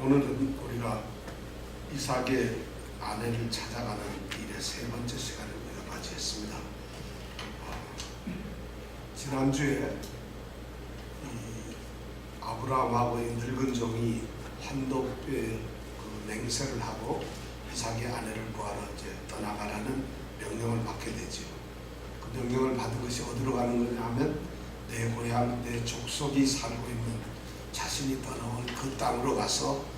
오늘은 우리가 이삭의 아내를 찾아가는 일의 세 번째 시간을 우리가 맞이했습니다. 지난주에 아브라함하고의 늙은 종이 환도뼈에 그 맹세를 하고 이삭의 아내를 구하러 이제 떠나가라는 명령을 받게 되죠. 그 명령을 받은 것이 어디로 가는 거냐 하면 내 고향, 내 족속이 살고 있는 자신이 떠나온 그 땅으로 가서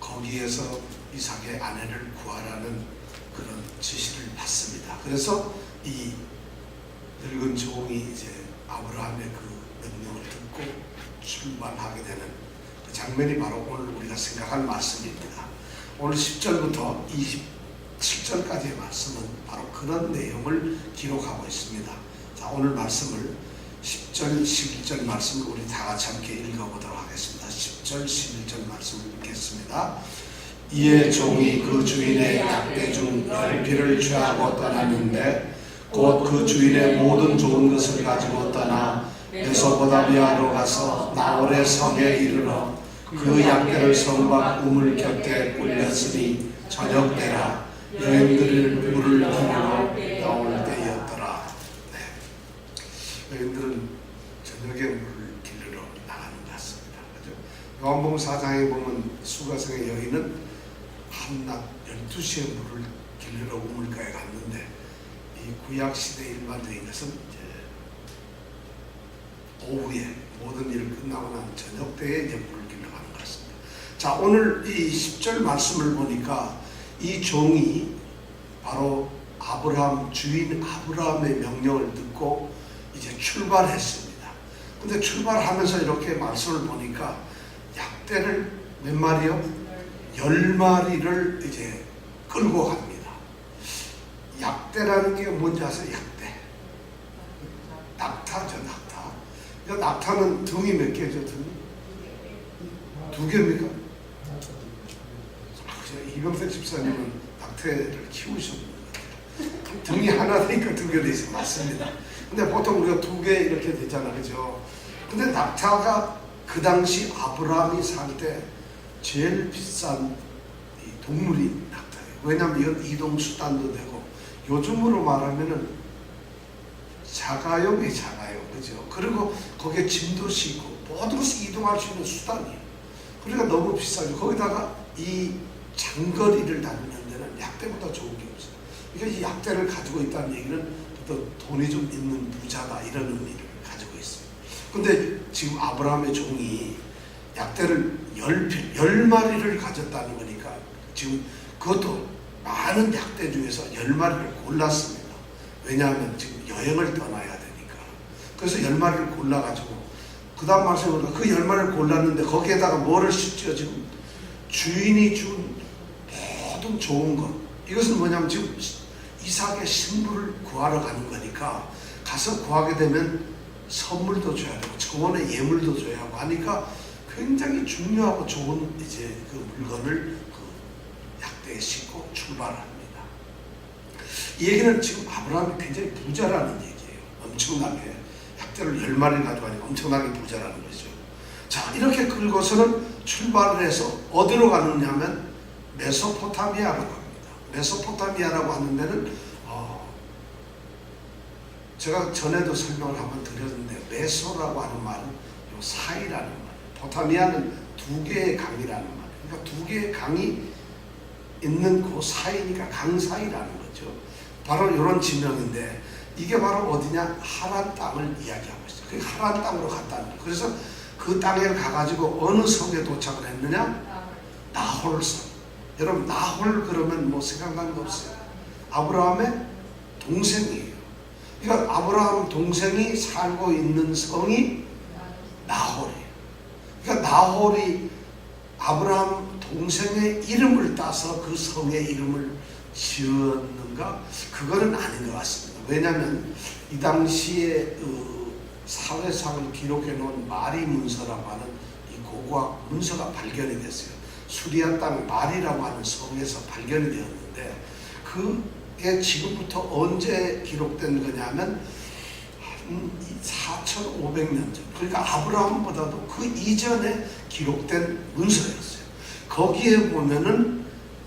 거기에서 이삭의 아내를 구하라는 그런 지시를 받습니다. 그래서 이 늙은 종이 이제 아브라함의 그 명령을 듣고 출발하게 되는 그 장면이 바로 오늘 우리가 생각할 말씀입니다. 오늘 10절부터 27절까지의 말씀은 바로 그런 내용을 기록하고 있습니다. 자, 오늘 말씀을 10절, 11절 말씀을 우리 다 같이 함께 읽어보도록 하겠습니다. 10절, 11절 말씀을 읽겠습니다. 이에 종이 그 주인의 약대 중 10필을 취하고 떠났는데 곧 그 주인의 모든 좋은 것을 가지고 떠나 메소포타미아로 가서 나홀의 성에 이르러 그 약대를 성 밖 우물 곁에 꿀렸으니 저녁 때라 여인들을 물을 기르러 나올 때였더라. 여인들은 저녁에 물을 길르러 나가는 것 같습니다. 그죠? 요한복음 4장에 보면 수가성의 여인은 한낮 12시에 물을 길르러 우물가에 갔는데 이 구약시대 일반적인 것은 이제 오후에 모든 일을 끝나고 난 저녁 때에 이제 물을 길러 가는 것 같습니다. 자, 오늘 이 10절 말씀을 보니까 이 종이 바로 아브라함, 주인 아브라함의 명령을 듣고 이제 출발했습니다. 근데 출발하면서 이렇게 말씀을 보니까 약대를 몇 마리요? 10마리를 이제 끌고 갑니다. 약대라는 게 뭔지 아세요? 약대. 낙타죠, 낙타. 낙타는 등이 몇 개죠, 등이? 2개입니까? 이병택 집사님은 낙태를 키우셨는 것 같아요. 등이 하나 되니까 2개 돼 있어요. 맞습니다. 근데 보통 우리가 2개 이렇게 되잖아, 그죠? 근데 낙타가 그 당시 아브라함이 살 때 제일 비싼 이 동물이 낙타예요. 왜냐하면 이건 이동 수단도 되고 요즘으로 말하면은 자가용이 작아요, 그죠? 그리고 거기에 짐도 싣고 모든 것을 이동할 수 있는 수단이에요. 그러니까 너무 비싸죠. 거기다가 이 장거리를 다니는 데는 약대보다 좋은 게 없어요. 그러니까 이 약대를 가지고 있다는 얘기는 또 돈이 좀 있는 부자다 이런 의미를 가지고 있어요. 근데 지금 아브라함의 종이 약대를 10마리를 가졌다는 거니까 지금 그것도 많은 약대 중에서 10마리를 골랐습니다. 왜냐하면 지금 여행을 떠나야 되니까. 그래서 10마리를 골라가지고 그 다음 말씀에 보니까 그 10마리를 골랐는데 거기에다가 뭐를 싣죠? 지금 주인이 준 모든 좋은 것. 이것은 뭐냐면 지금 이삭의 신부를 구하러 가는 거니까 가서 구하게 되면 선물도 줘야 되고 정원의 예물도 줘야 하고 하니까 굉장히 중요하고 좋은 이제 그 물건을 그 약대에 싣고 출발합니다. 이 얘기는 지금 아브라함이 굉장히 부자라는 얘기예요. 엄청나게 약대를 10마리를 가져가니까 엄청나게 부자라는 거죠. 자, 이렇게 끌고서는 출발을 해서 어디로 가느냐면 메소포타미아로 갑니다. 메소포타미아라고 하는 데는 제가 전에도 설명을 한번 드렸는데 메소라고 하는 말은 요 사이라는 말, 포타미아는 2개의 강이라는 말. 그러니까 2개의 강이 있는 그 사이니까 강 사이라는 거죠. 바로 이런 지명인데 이게 바로 어디냐? 하란 땅을 이야기하고 있어요. 그 하란 땅으로 갔다는 거예요. 그래서 그 땅에 가가지고 어느 성에 도착을 했느냐? 나홀성. 여러분 나홀 그러면 뭐 생각나는 거 없어요? 아브라함의 동생이에요. 그러니까 아브라함 동생이 살고 있는 성이 나홀이에요. 그러니까 나홀이 아브라함 동생의 이름을 따서 그 성의 이름을 지었는가? 그거는 아닌 것 같습니다. 왜냐하면 이 당시에 사회상을 기록해 놓은 마리 문서라고 하는 이 고고학 문서가 발견이 됐어요. 수리아 땅 마리라고 하는 성에서 발견이 되었는데 그게 지금부터 언제 기록된 거냐면 4,500년 전, 그러니까 아브라함보다도 그 이전에 기록된 문서였어요. 거기에 보면은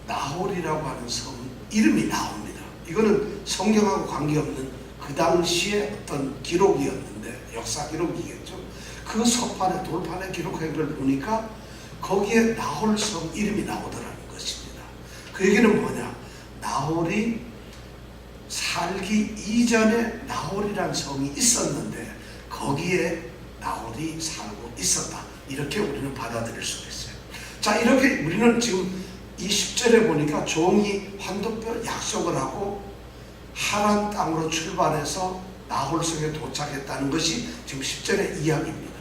나홀이라고 하는 성 이름이 나옵니다. 이거는 성경하고 관계없는 그 당시의 어떤 기록이었는데, 역사 기록이겠죠. 그 서판에, 돌판에 기록한 걸 보니까 거기에 나홀성 이름이 나오더라는 것입니다. 그 얘기는 뭐냐? 나홀이 살기 이전에 나홀이라는 성이 있었는데 거기에 나홀이 살고 있었다. 이렇게 우리는 받아들일 수가 있어요. 자, 이렇게 우리는 지금 이 10절에 보니까 종이 환도뼈 약속을 하고 하란 땅으로 출발해서 나홀성에 도착했다는 것이 지금 10절의 이야기입니다.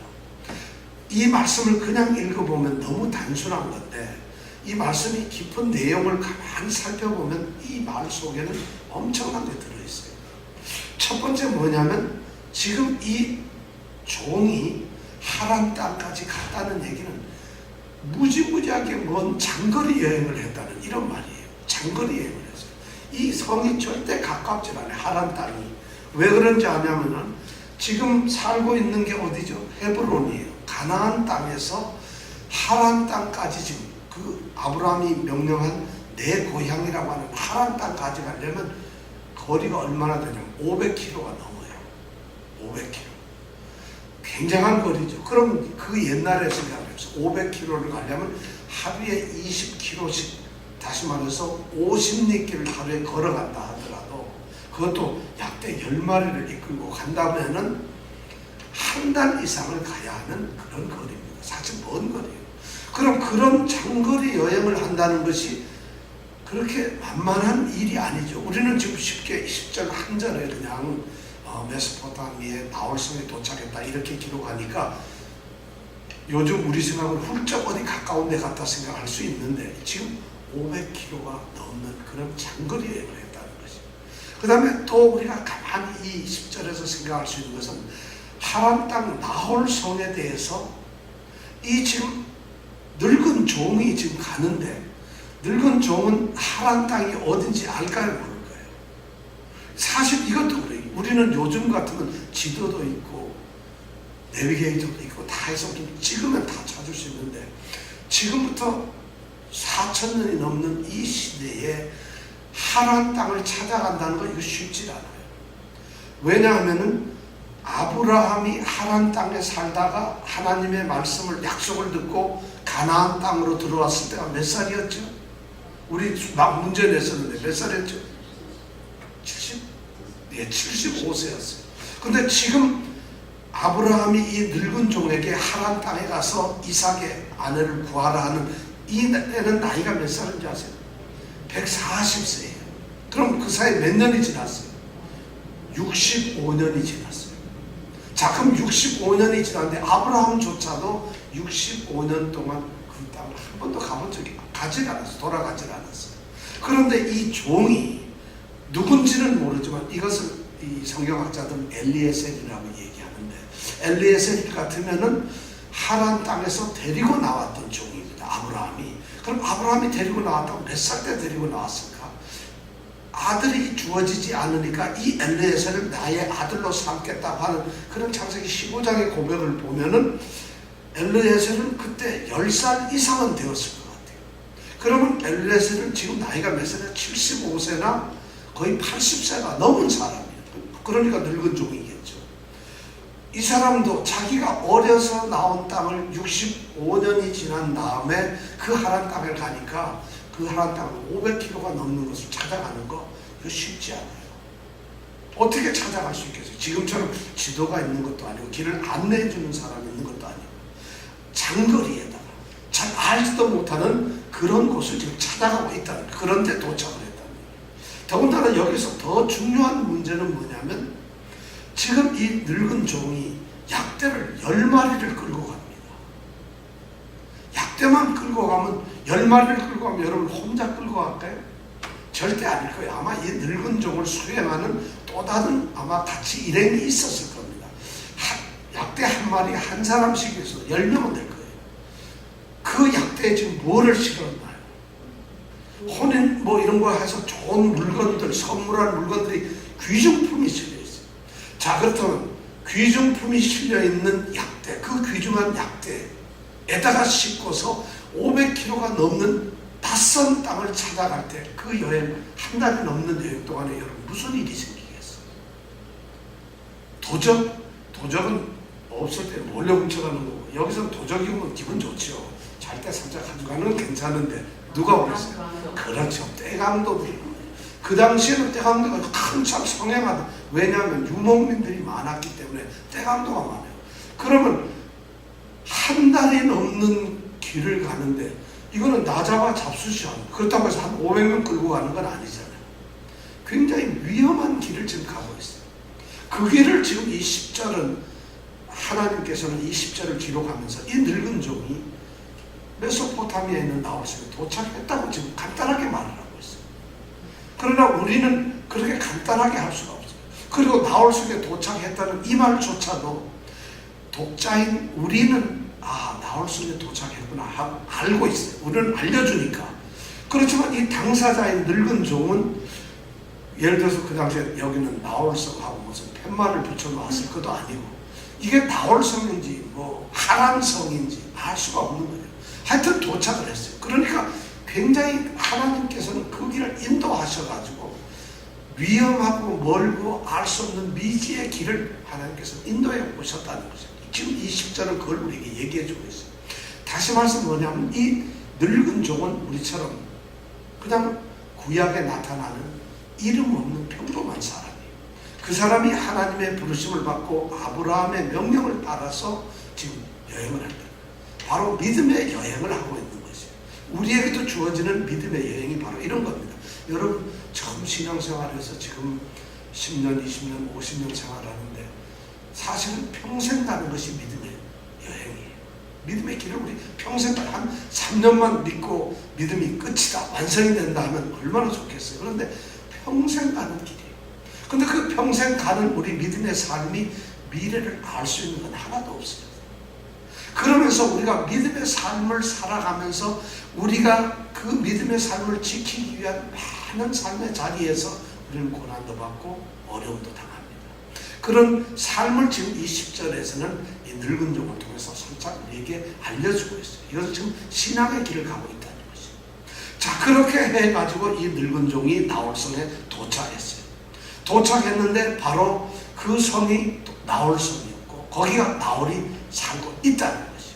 이 말씀을 그냥 읽어보면 너무 단순한 건데 이 말씀이 깊은 내용을 가만히 살펴보면 이 말 속에는 엄청난 게 들어있어요. 첫 번째 뭐냐면 지금 이 종이 하란 땅까지 갔다는 얘기는 무지무지하게 먼 장거리 여행을 했다는 이런 말이에요. 장거리 여행을 했어요. 이 성이 절대 가깝지 않아요. 하란 땅이. 왜 그런지 아냐면은 지금 살고 있는 게 어디죠? 헤브론이에요. 가나안 땅에서 하란 땅까지 지금 그 아브라함이 명령한 내 고향이라고 하는 하란 땅까지 가려면 거리가 얼마나 되냐면 500km가 넘어요. 500km. 굉장한 거리죠. 그럼 그 옛날에 생각해서 500km를 가려면 하루에 20km씩, 다시 말해서 50리길을 하루에 걸어간다 하더라도 그것도 약대 10마리를 이끌고 간다면은 한 달 이상을 가야 하는 그런 거리입니다. 사실 먼 거리예요. 그럼 그런 장거리 여행을 한다는 것이 그렇게 만만한 일이 아니죠. 우리는 지금 쉽게 10절 한 절에 그냥 메소포타미아의 나홀성에 도착했다 이렇게 기록하니까 요즘 우리 생각은 훌쩍 어디 가까운 데 갔다 생각할 수 있는데 지금 500km가 넘는 그런 장거리 여행을 했다는 것입니다. 그 다음에 또 우리가 가만히 이 10절에서 생각할 수 있는 것은 하란 땅 나홀성에 대해서 이 지금 늙은 종이 지금 가는데 늙은 종은 하란 땅이 어딘지 알까요? 모를까요? 사실 이것도 그래요. 우리는 요즘 같으면 지도도 있고 내비게이터도 있고 다 해서 좀 찍으면 다 찾을 수 있는데 지금부터 4,000년이 넘는 이 시대에 하란 땅을 찾아간다는 건 이거 쉽지 않아요. 왜냐하면은 아브라함이 하란 땅에 살다가 하나님의 말씀을 약속을 듣고 가나안 땅으로 들어왔을 때가 몇 살이었죠? 우리 막 문제 냈었는데 몇 살이었죠? 75세였어요. 근데 지금 아브라함이 이 늙은 종에게 하란 땅에 가서 이삭의 아내를 구하라 하는 이 때는 나이가 몇 살인지 아세요? 140세예요. 그럼 그 사이 몇 년이 지났어요? 65년이 지났어요. 자, 그럼 65년이 지났는데 아브라함조차도 65년 동안 그 땅을 한 번도 가본 적이 가지 않았어요. 돌아가지 않았어요. 그런데 이 종이 누군지는 모르지만 이것을 이 성경학자들은 엘리에셀이라고 얘기하는데 엘리에셀 같으면은 하란 땅에서 데리고 나왔던 종입니다. 아브라함이. 그럼 아브라함이 데리고 나왔다고 몇 살 때 데리고 나왔을까? 아들이 주어지지 않으니까 이 엘리에셀을 나의 아들로 삼겠다고 하는 그런 창세기 15장의 고백을 보면은 엘리에셀은 그때 10살 이상은 되었을 것 같아요. 그러면 엘리에셀은 지금 나이가 몇 살이야? 75세나 거의 80세가 넘은 사람이에요. 그러니까 늙은 종이겠죠. 이 사람도 자기가 어려서 나온 땅을 65년이 지난 다음에 그 하란 땅을 가니까 그 하란 땅을 500km가 넘는 것을 찾아가는 거 이거 쉽지 않아요. 어떻게 찾아갈 수 있겠어요? 지금처럼 지도가 있는 것도 아니고 길을 안내해 주는 사람이 있는 것도 아니고 장거리에다가 잘 알지도 못하는 그런 곳을 지금 찾아가고 있다는, 그런데 도착을 했다는 거예요. 더군다나 여기서 더 중요한 문제는 뭐냐면 지금 이 늙은 종이 약대를 10마리를 끌고 갑니다. 약대만 끌고 가면 10마리를 끌고 가면 여러분 혼자 끌고 갈까요? 절대 아닐 거예요. 아마 이 늙은 종을 수행하는 또 다른 아마 같이 일행이 있었을 겁니다. 약대 한 마리에 한 사람씩 해서 10명은 될 거예요. 그 약대에 지금 뭐를 실었나요? 혼인 뭐 이런 거 해서 좋은 물건들, 선물한 물건들이 귀중품이 실려 있어요. 자, 그렇다면 귀중품이 실려 있는 약대, 그 귀중한 약대에다가 싣고서 500km가 넘는 낯선 땅을 찾아갈 때 그 여행, 한 달이 넘는 여행 동안에 여러분 무슨 일이 생기겠어요? 도적은 없을 때 몰래 훔쳐가는 거고, 여기서 도적이 오면 기분 좋죠. 잘 때 살짝 가져가는 건 괜찮은데 누가 오겠어요? 그렇죠. 떼강도들이. 그 당시에는 떼강도가 한참 성행하다. 왜냐하면 유목민들이 많았기 때문에 떼강도가 많아요. 그러면 한 달이 넘는 길을 가는데 이거는 나잡아 잡수시 않아요. 그렇다고 해서 한 500명 끌고 가는 건 아니잖아요. 굉장히 위험한 길을 지금 가고 있어요. 그 길을 지금 이 10절은 하나님께서는 이 10절을 기록하면서 이 늙은 종이 메소포타미아에 있는 나홀성에 도착했다고 지금 간단하게 말을 하고 있어요. 그러나 우리는 그렇게 간단하게 할 수가 없어요. 그리고 나홀성에 도착했다는 이 말조차도 독자인 우리는 나홀성에 도착했구나 하고 알고 있어요. 우리는 알려주니까. 그렇지만 이 당사자인 늙은 종은 예를 들어서 그 당시에 여기는 나홀성하고 무슨 팻말을 붙여놨을 것도 아니고 이게 나홀성인지 뭐 하란성인지 알 수가 없는 거예요. 하여튼 도착을 했어요. 그러니까 굉장히 하나님께서는 그 길을 인도하셔가지고 위험하고 멀고 알 수 없는 미지의 길을 하나님께서 인도해 오셨다는 거죠. 지금 이 10절은 그걸 우리에게 얘기해 주고 있어요. 다시 말해서 뭐냐면 이 늙은 종은 우리처럼 그냥 구약에 나타나는 이름 없는 평범한 사람이에요. 그 사람이 하나님의 부르심을 받고 아브라함의 명령을 따라서 지금 여행을 할 거예요. 바로 믿음의 여행을 하고 있는 것이에요. 우리에게도 주어지는 믿음의 여행이 바로 이런 겁니다. 여러분 처음 신앙생활에서 지금 10년, 20년, 50년 생활하는데 사실은 평생 가는 것이 믿음의 여행이에요. 믿음의 길을 우리 평생 한 3년만 믿고 믿음이 끝이다, 완성이 된다 하면 얼마나 좋겠어요. 그런데 평생 가는 길이에요. 근데 그 평생 가는 우리 믿음의 삶이 미래를 알 수 있는 건 하나도 없어요. 그러면서 우리가 믿음의 삶을 살아가면서 우리가 그 믿음의 삶을 지키기 위한 많은 삶의 자리에서 우리는 고난도 받고 어려움도 당합니다. 그런 삶을 지금 이 10절에서는 이 늙은 종을 통해서 살짝 우리에게 알려주고 있어요. 이것은 지금 신앙의 길을 가고 있다는 것이죠. 자, 그렇게 해가지고 이 늙은 종이 나홀성에 도착했어요. 도착했는데 바로 그 성이 나홀성이었고 거기가 나홀이 살고 있다는 것이에요.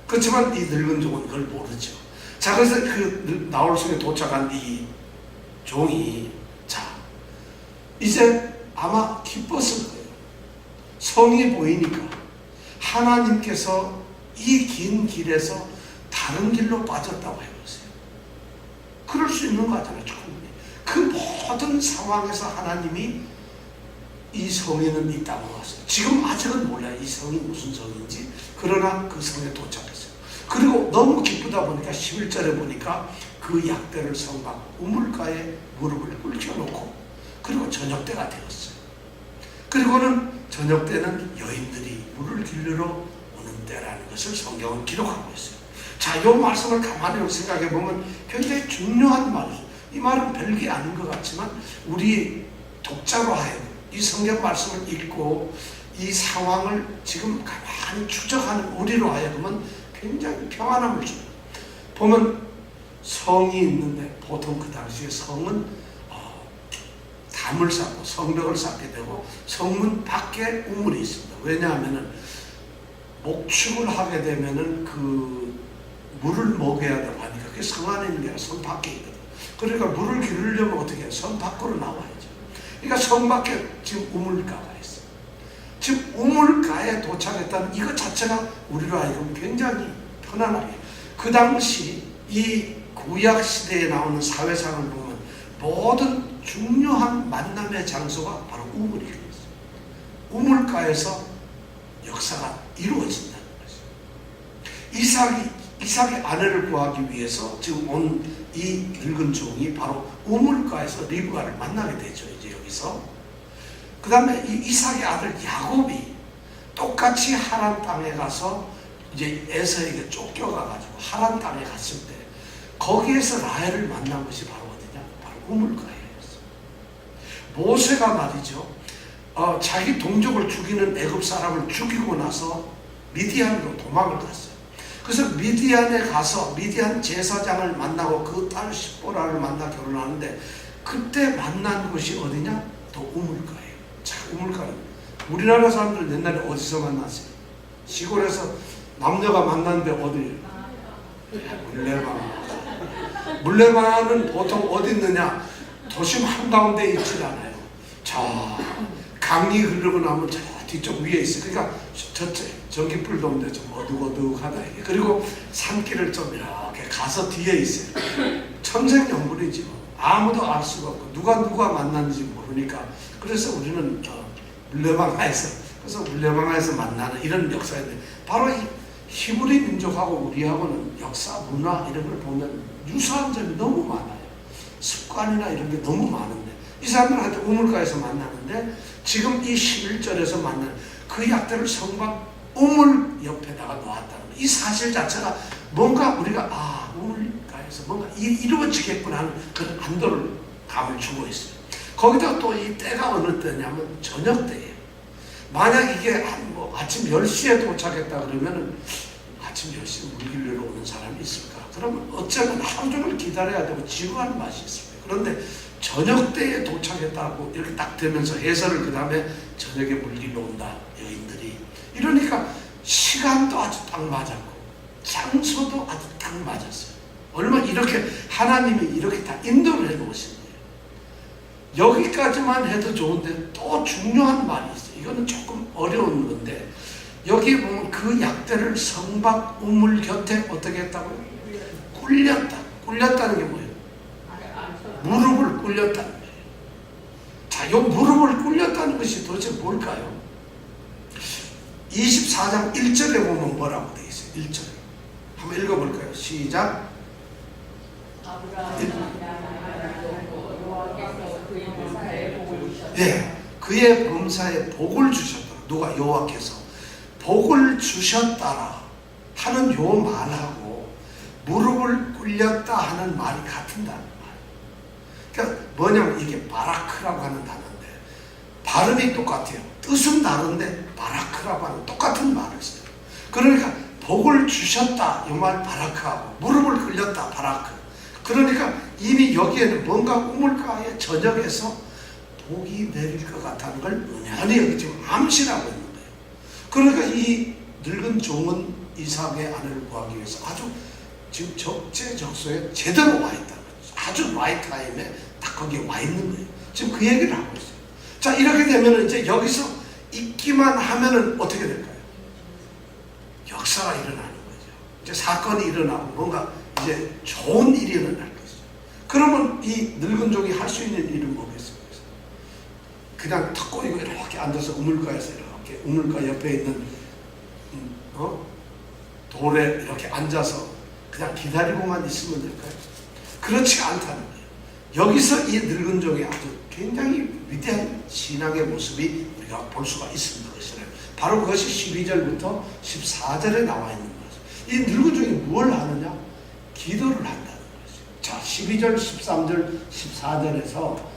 그렇지만 이 늙은 종은 그걸 모르죠. 자, 그래서 그 나홀성에 도착한 이 종이 이제 아마 기뻤을 거예요. 성이 보이니까 하나님께서 이 긴 길에서 다른 길로 빠졌다고 해보세요. 그럴 수 있는 거 같잖아요. 충분히. 그 모든 상황에서 하나님이 이 성에는 있다고 왔어요. 지금 아직은 몰라요. 이 성이 무슨 성인지. 그러나 그 성에 도착했어요. 그리고 너무 기쁘다 보니까 11절에 보니까 그 약대를 성 밖 우물가에 무릎을 꿇혀놓고 그리고 저녁때가 되었어요. 그리고는 저녁때는 여인들이 물을 길르러 오는 때라는 것을 성경은 기록하고 있어요. 자, 이 말씀을 가만히 생각해 보면 굉장히 중요한 말이죠. 이 말은 별게 아닌 것 같지만 우리 독자로 하여금 이 성경 말씀을 읽고 이 상황을 지금 가만히 추적하는 우리로 하여금은 굉장히 평안함을 줍니다. 보면 성이 있는데 보통 그 당시에 성은 담을 쌓고 성벽을 쌓게 되고 성문 밖에 우물이 있습니다. 왜냐하면 목축을 하게 되면은 그 물을 먹여야 되고 하니까 그게 성 안에 있는 게 아니라 성 밖에 있거든. 그러니까 물을 기르려면 어떻게 해요? 성 밖으로 나와야죠. 그러니까 성 밖에 지금 우물가가 있어요. 지금 우물가에 도착했다는 이것 자체가 우리로 하여금 굉장히 편안하게. 그 당시 이 구약 시대에 나오는 사회상을 보면 모든 중요한 만남의 장소가 바로 우물이에요. 우물가에서 역사가 이루어진다는 것이죠. 이삭의 아내를 구하기 위해서 지금 온 이 늙은 종이 바로 우물가에서 리브가를 만나게 되죠. 이제 여기서 그 다음에 이 이삭의 아들 야곱이 똑같이 하란 땅에 가서 이제 에서에게 쫓겨가가지고 하란 땅에 갔을 때 거기에서 라헬을 만난 것이 바로 어디냐? 바로 우물가에였어요. 모세가 말이죠. 자기 동족을 죽이는 애굽 사람을 죽이고 나서 미디안으로 도망을 갔어요. 그래서 미디안에 가서 미디안 제사장을 만나고 그 딸 십보라를 만나 결혼하는데 그때 만난 곳이 어디냐? 또 우물가예요. 자, 우물가는 우리나라 사람들 옛날에 어디서 만났어요? 시골에서 남녀가 만났는데 어디? 물레방. 물레방은 보통 어디 있느냐? 도심 한가운데 있질 않아요. 자, 강이 흐르고 나면 저 뒤쪽 위에 있어요. 그러니까 저쪽 전기불도 없는데 좀 어둑어둑하다. 그리고 산길을 좀 이렇게 가서 뒤에 있어요. 천생연분이지 뭐. 아무도 알 수가 없고 누가 만났는지 모르니까. 그래서 우리는 물레방아에서 만나는 이런 역사인데, 바로 이 히브리 민족하고 우리하고는 역사, 문화 이런 걸 보면 유사한 점이 너무 많아요. 습관이나 이런 게 너무 많은데, 이 사람들한테 우물가에서 만나는데 지금 이 11절에서 만나는 그 약대를 성막 우물 옆에다가 놓았다는 거예요. 이 사실 자체가 뭔가 우리가 우물가에서 뭔가 이루어지겠구나 하는 그런 안도를 감을 주고 있어요. 거기다 또 이 때가 어느 때냐면 저녁 때예요. 만약 이게 아침 10시에 도착했다 그러면은 아침 10시에 물길로 오는 사람이 있을까? 그러면 어쩌면 하루 종일 기다려야 되고 지루한 맛이 있습니다. 그런데 저녁 때에 도착했다고 이렇게 딱 되면서 해설을 그 다음에 저녁에 물길로 온다 여인들이, 이러니까 시간도 아주 딱 맞았고 장소도 아주 딱 맞았어요. 얼마나 이렇게 하나님이 이렇게 다 인도를 해놓으신 거예요. 여기까지만 해도 좋은데 또 중요한 말이 있어요. 이거는 조금 어려운 건데, 여기 보면 그 약대를 성박 우물 곁에 어떻게 했다고요? 꿀렸다. 꿀렸다는 게 뭐예요? 무릎을 꿀렸다는 거예요. 자, 이 무릎을 꿀렸다는 것이 도대체 뭘까요? 24장 1절에 보면 뭐라고 되어 있어요? 1절에 한번 읽어볼까요? 시작. 그의 범사에 복을 주셨더라. 누가? 여호와께서 복을 주셨다라 하는 요 말하고 무릎을 꿇렸다 하는 말이 같은다는 말. 그러니까 뭐냐면 이게 바라크라고 하는 단어인데 발음이 똑같아요. 뜻은 다른데 바라크라고 하는 똑같은 말을 써요. 그러니까 복을 주셨다 이 말 바라크하고 무릎을 꿇렸다 바라크. 그러니까 이미 여기에는 뭔가 우물가의 저녁에서 복이 내릴 것 같다는 걸 은연히 여기 지금 암시하고 있는 거예요. 그러니까 이 늙은 종은 이삭의 아내를 구하기 위해서 아주 지금 적재적소에 제대로 와 있다는 거죠. 아주 라이트 타임에 딱 거기에 와 있는 거예요. 지금 그 얘기를 하고 있어요. 자, 이렇게 되면 이제 여기서 있기만 하면은 어떻게 될까요? 역사가 일어나는 거죠. 이제 사건이 일어나고 뭔가 이제 좋은 일이 일어날 거죠. 그러면 이 늙은 종이 할 수 있는 일은 뭐겠어요? 그냥 턱 꼬이고 이렇게 앉아서 우물가에서 이렇게 우물가 옆에 있는 돌에 이렇게 앉아서 그냥 기다리고만 있으면 될까요? 그렇지가 않다는 거예요. 여기서 이 늙은 종이 아주 굉장히 위대한 신앙의 모습이 우리가 볼 수가 있습니다. 바로 그것이 12절부터 14절에 나와 있는 거죠. 이 늙은 종이 뭘 하느냐? 기도를 한다는 거죠. 자, 12절, 13절, 14절에서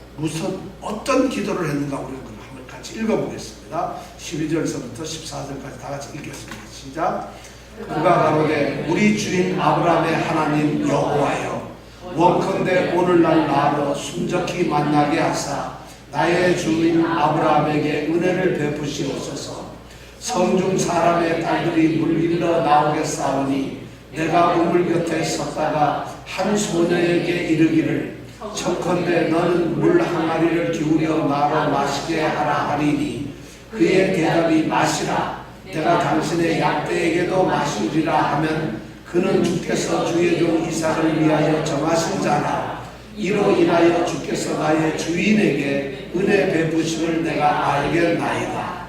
어떤 기도를 했는가 우리가 한번 같이 읽어보겠습니다. 12절에서부터 14절까지 다 같이 읽겠습니다. 시작. 그가 가로되 우리 주인 아브라함의 하나님 여호와여, 원컨대 오늘날 나로 순적히 만나게 하사 나의 주인 아브라함에게 은혜를 베푸시옵소서. 성중 사람의 딸들이 물길러 나오겠사오니 내가 우물 곁에 섰다가 한 소녀에게 이르기를 청컨대 너는 물 항아리를 기울여 나로 마시게 하라 하리니 그의 대답이 마시라. 내가 당신의 약대에게도 마시리라 하면 그는 주께서 주의 종 이삭을 위하여 정하신 자라. 이로 인하여 주께서 나의 주인에게 은혜 베푸심을 내가 알겠나이다.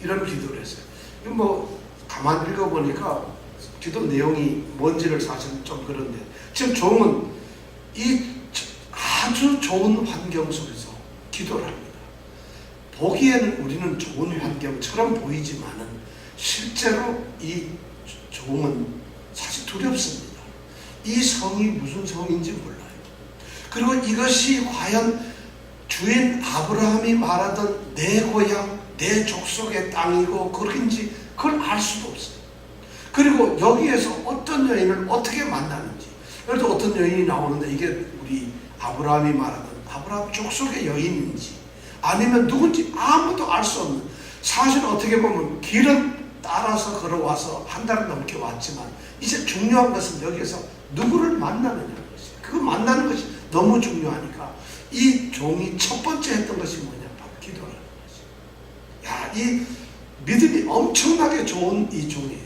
이런 기도를 했어요. 이거 가만 읽어보니까 기도 내용이 뭔지를 사실 좀 그런데, 지금 종은 이 아주 좋은 환경 속에서 기도를 합니다. 보기에는 우리는 좋은 환경처럼 보이지만은 실제로 이 종은 사실 두렵습니다. 이 성이 무슨 성인지 몰라요. 그리고 이것이 과연 주인 아브라함이 말하던 내 고향, 내 족속의 땅이고 그런지 그걸 알 수도 없어요. 그리고 여기에서 어떤 여인을 어떻게 만나는지. 예를 들어 어떤 여인이 나오는데 이게 우리 아브라함이 말하던 아브라함 족속의 여인인지 아니면 누군지 아무도 알 수 없는, 사실 어떻게 보면 길은 따라서 걸어와서 한 달을 넘게 왔지만 이제 중요한 것은 여기에서 누구를 만나느냐는 것이에요. 그거 만나는 것이 너무 중요하니까 이 종이 첫 번째 했던 것이 뭐냐, 바로 기도라는 것이에요. 야, 이 믿음이 엄청나게 좋은 이 종이에요.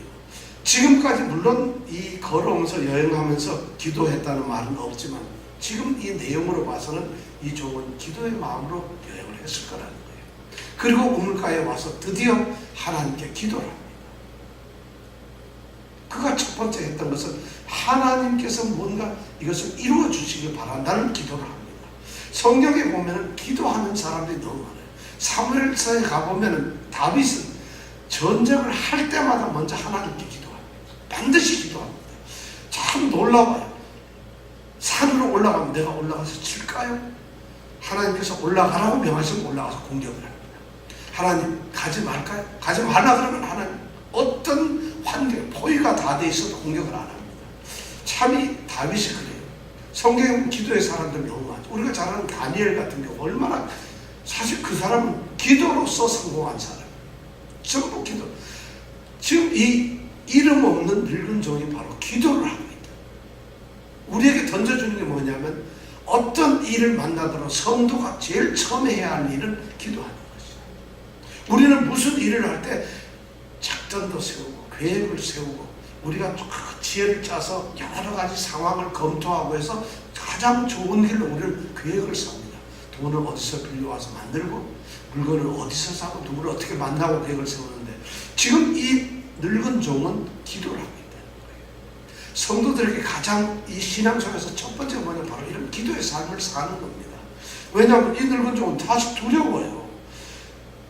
지금까지 물론 이 걸어오면서 여행하면서 기도했다는 말은 없지만 지금 이 내용으로 봐서는 이 종은 기도의 마음으로 여행을 했을 거라는 거예요. 그리고 우물가에 와서 드디어 하나님께 기도를 합니다. 그가 첫 번째 했던 것은 하나님께서 뭔가 이것을 이루어 주시길 바란다는 기도를 합니다. 성경에 보면 기도하는 사람들이 너무 많아요. 사무엘서에 가보면 다윗은 전쟁을 할 때마다 먼저 하나님께 기도합니다. 반드시 기도합니다. 참 놀라워요. 산으로 올라가면 내가 올라가서 칠까요? 하나님께서 올라가라고 명하시면 올라가서 공격을 합니다. 하나님 가지 말까요? 가지 말라 그러면 하나님 어떤 환경, 포위가 다 돼 있어도 공격을 안 합니다. 참이 다윗이 그래요. 성경에 기도의 사람들 너무 많죠. 우리가 잘 아는 다니엘 같은 경우 얼마나, 사실 그 사람은 기도로서 성공한 사람. 전부 기도. 지금 이 이름 없는 늙은 종이 바로 기도를 하고 있다. 우리에게 던져주는 게 뭐냐면 어떤 일을 만나더라도 성도가 제일 처음에 해야 할 일은 기도하는 것이다. 우리는 무슨 일을 할 때 작전도 세우고 계획을 세우고 우리가 지혜를 짜서 여러 가지 상황을 검토하고 해서 가장 좋은 길로 우리는 계획을 세웁니다. 돈을 어디서 빌려와서 만들고 물건을 어디서 사고 누구를 어떻게 만나고 계획을 세우는데, 지금 이 늙은 종은 기도를 하고 있다는 거예요. 성도들에게 가장 이 신앙생활에서 첫 번째 뭐냐, 바로 이런 기도의 삶을 사는 겁니다. 왜냐하면 이 늙은 종은 다시 두려워요.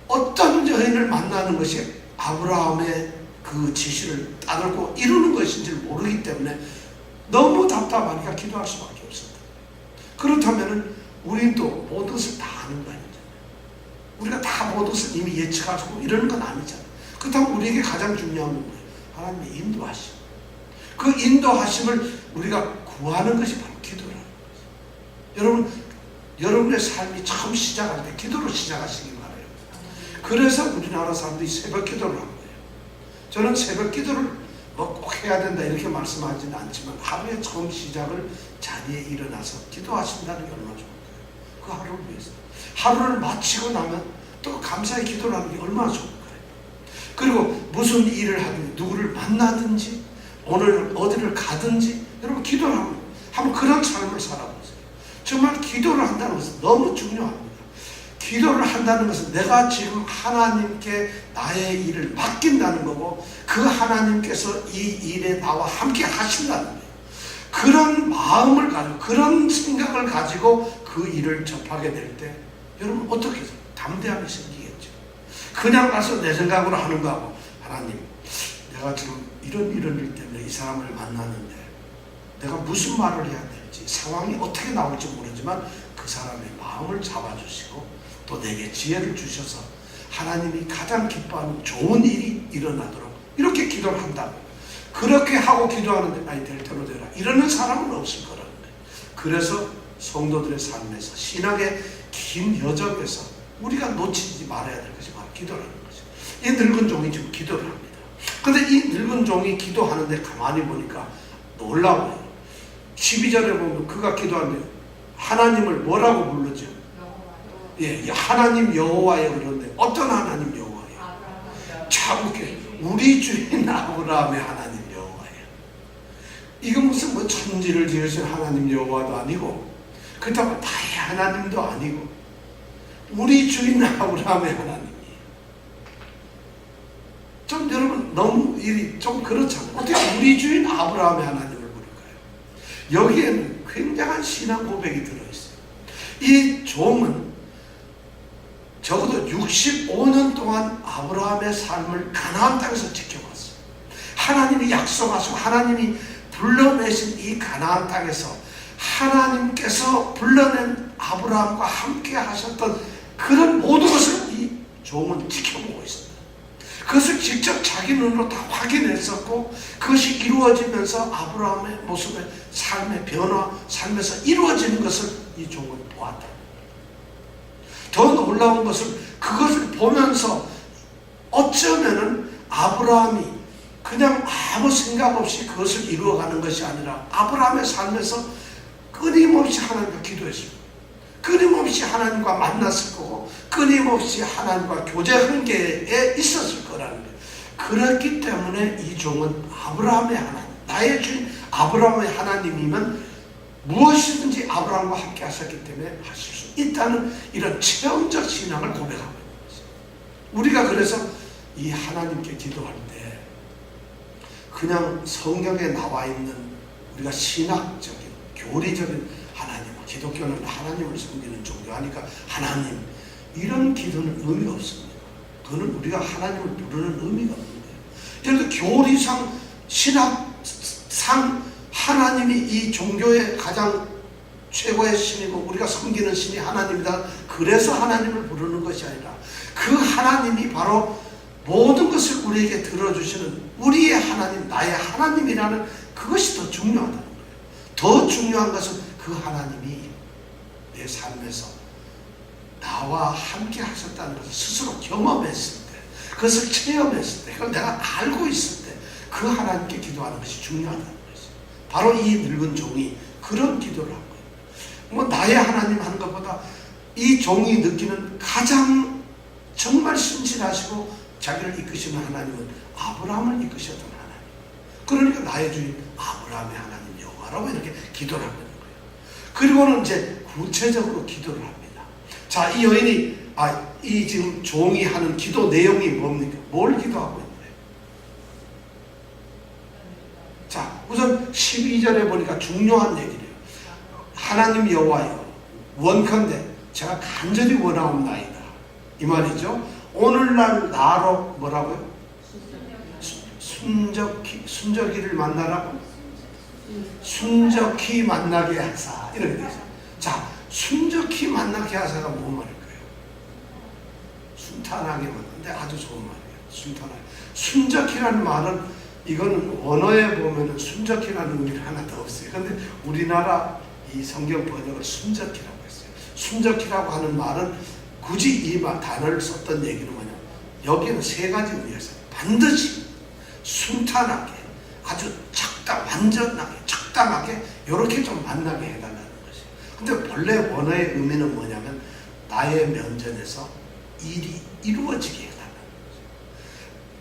어떤 여인을 만나는 것이 아브라함의 그 지시를 따르고 이루는 것인지 모르기 때문에 너무 답답하니까 기도할 수밖에 없습니다. 그렇다면 우리는 또 모든 것을 다 아는 거 아니잖아요. 우리가 다 모든 것을 이미 예측하고 이러는 건 아니잖아요. 그렇다면 우리에게 가장 중요한 건 뭐예요? 하나님의 인도하심. 그 인도하심을 우리가 구하는 것이 바로 기도라는 거죠. 여러분의 삶이 처음 시작할 때 기도로 시작하시기 바라요. 그래서 우리나라 사람들이 새벽 기도를 한 거예요. 저는 새벽 기도를 꼭 해야 된다 이렇게 말씀하지는 않지만 하루의 처음 시작을 자리에 일어나서 기도하신다는 게 얼마나 좋을까요? 그 하루를 위해서. 하루를 마치고 나면 또 감사의 기도를 하는 게 얼마나 좋을까요? 그리고 무슨 일을 하든지 누구를 만나든지 오늘 어디를 가든지 여러분 기도를 하면 그런 삶을 살아보세요. 정말 기도를 한다는 것은 너무 중요합니다. 기도를 한다는 것은 내가 지금 하나님께 나의 일을 맡긴다는 거고 그 하나님께서 이 일에 나와 함께 하신다는 거예요. 그런 마음을 가지고 그런 생각을 가지고 그 일을 접하게 될 때 여러분 어떻게 해서 담대함이 생기겠죠. 그냥 가서 내 생각으로 하는 거하고 하나님 내가 지금 이런 일 때문에 이 사람을 만나는데 내가 무슨 말을 해야 될지 상황이 어떻게 나올지 모르지만 그 사람의 마음을 잡아주시고 또 내게 지혜를 주셔서 하나님이 가장 기뻐하는 좋은 일이 일어나도록 이렇게 기도를 한다. 그렇게 하고 기도하는데 아니 될 대로 되라 이러는 사람은 없을 거라는 거예요. 그래서 성도들의 삶에서 신앙의 긴 여정에서 우리가 놓치지 말아야 될 것이 바로 기도라는 거죠. 이 늙은 종이 지금 기도를 합니다. 그런데 이 늙은 종이 기도하는데 가만히 보니까 놀라워요. 12절에 보면 그가 기도하는데 하나님을 뭐라고 부르죠? 예, 하나님 여호와예요. 그런데 어떤 하나님 여호와예요? 참 웃겨요. 우리 주인 아브라함의 하나님 여호와예요. 이건 무슨 뭐 천지를 지으신 하나님 여호와도 아니고 그렇다고 다의 하나님도 아니고 우리 주인 아브라함의 하나님이에요. 좀 여러분 너무 일이 좀 그렇잖아요. 어떻게 우리 주인 아브라함의 하나님을 부를까요? 여기에는 굉장한 신앙 고백이 들어있어요. 이 종은 적어도 65년 동안 아브라함의 삶을 가나안 땅에서 지켜봤어요. 하나님이 약속하시고 하나님이 불러내신 이 가나안 땅에서 하나님께서 불러낸 아브라함과 함께 하셨던 그런 모든 것을 이 종은 지켜보고 있습니다. 그것을 직접 자기 눈으로 다 확인했었고 그것이 이루어지면서 아브라함의 모습의 삶의 변화, 삶에서 이루어지는 것을 이 종은 보았다. 더 놀라운 것은 그것을 보면서 어쩌면은 아브라함이 그냥 아무 생각 없이 그것을 이루어가는 것이 아니라 아브라함의 삶에서 끊임없이 하나님과 기도했습니다. 끊임없이 하나님과 만났을 거고 끊임없이 하나님과 교제 관계에 있었을 거라는 거예요. 그렇기 때문에 이 종은 아브라함의 하나님, 나의 주인 아브라함의 하나님이면 무엇이든지 아브라함과 함께 하셨기 때문에 하실 수 있다는 이런 체험적 신앙을 고백하고 있는 것이죠. 우리가 그래서 이 하나님께 기도할 때 그냥 성경에 나와 있는 우리가 신학적인 교리적인 하나님, 기독교는 하나님을 섬기는 종교하니까 하나님, 이런 기도는 의미가 없습니다. 그거는 우리가 하나님을 부르는 의미가 없는 거예요. 예를 들어 교리상, 신학상 하나님이 이 종교의 가장 최고의 신이고 우리가 섬기는 신이 하나님이다. 그래서 하나님을 부르는 것이 아니라 그 하나님이 바로 모든 것을 우리에게 들어주시는 우리의 하나님, 나의 하나님이라는 그것이 더 중요하다는 거예요. 더 중요한 것은 그 하나님이 내 삶에서 나와 함께 하셨다는 것을 스스로 경험했을 때, 그것을 체험했을 때, 그걸 내가 알고 있을 때 그 하나님께 기도하는 것이 중요하다는 것이죠. 바로 이 늙은 종이 그런 기도를 한 거예요. 뭐 나의 하나님 하는 것보다 이 종이 느끼는 가장 정말 신실하시고 자기를 이끄시는 하나님은 아브라함을 이끄셨던 하나님. 그러니까 나의 주인 아브라함의 하나님 여호와라고 이렇게 기도를 하는 거예요. 그리고는 이제 구체적으로 기도를 합니다. 자, 이 여인이 이 지금 종이 하는 기도 내용이 뭡니까? 뭘 기도하고 있는 거예요? 자, 우선 12절에 보니까 중요한 얘기래요. 하나님 여호와여, 원컨대 제가 간절히 원하옵나이다. 이 말이죠. 오늘날 나로 뭐라고요? 순적이를 만나라고? 순적히 만나게 하사. 이렇게 되죠. 자, 순적히 만나게 하사가 뭔 말일까요? 순탄하게 만나는데 아주 좋은 말이에요. 순탄하게. 순적히라는 말은 이거는 원어에 보면은 순적히라는 의미는 하나도 없어요. 그런데 우리나라 이 성경 번역을 순적히라고 했어요. 순적히라고 하는 말은 굳이 이 단어를 썼던 얘기는 뭐냐? 여기는 세 가지 의미가 있어요. 반드시, 순탄하게, 아주 완전하게, 적당하게 이렇게 좀 만나게 해달라는 것이에요. 근데 본래 원어의 의미는 뭐냐면 나의 면전에서 일이 이루어지게 해달라는 거죠.